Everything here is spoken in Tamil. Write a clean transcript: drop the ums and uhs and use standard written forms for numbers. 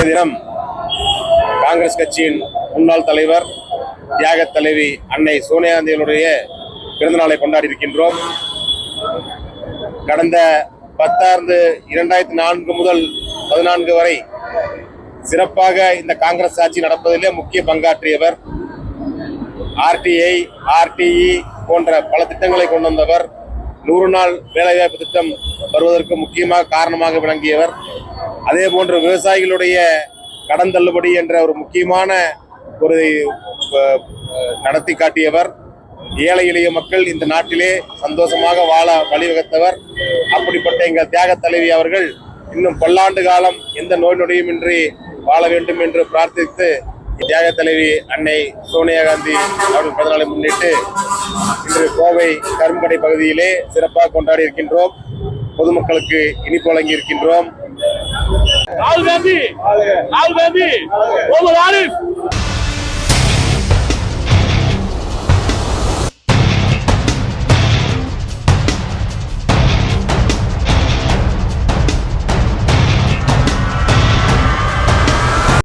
தினம் காங்கிரஸ் கட்சியின் முன்னாள் தலைவர் தியாக தலைவி அன்னை சோனியா காந்தியினுடைய பிறந்தநாளை கொண்டாடி இருக்கின்றோம். கடந்த 2004 முதல் 14 வரை சிறப்பாக இந்த காங்கிரஸ் ஆட்சி நடப்பதிலே முக்கிய பங்காற்றியவர். RTI, RTE போன்ற பல திட்டங்களை கொண்டு வந்தவர். 100 நாள் வேலைவாய்ப்பு திட்டம் வருவதற்கு முக்கியமாக காரணமாக விளங்கியவர். அதே போன்று விவசாயிகளுடைய கடன் தள்ளுபடி என்ற ஒரு முக்கியமான ஒரு நடத்தி காட்டியவர். ஏழை எளிய மக்கள் இந்த நாட்டிலே சந்தோஷமாக வாழ வழிவகுத்தவர். அப்படிப்பட்ட எங்கள் தியாக தலைவி அவர்கள் இன்னும் பல்லாண்டு காலம் எந்த நோய் நொடியும் இன்றி வாழ வேண்டும் என்று பிரார்த்தித்து தியாக தலைவி அன்னை சோனியா காந்தி அவர்கள் பிறந்தநாளை முன்னிட்டு இன்று கோவை கரும்புக்கடை பகுதியிலே சிறப்பாக கொண்டாடி இருக்கின்றோம். பொதுமக்களுக்கு இனிப்பு வழங்கி இருக்கின்றோம். ராகுல் காந்தி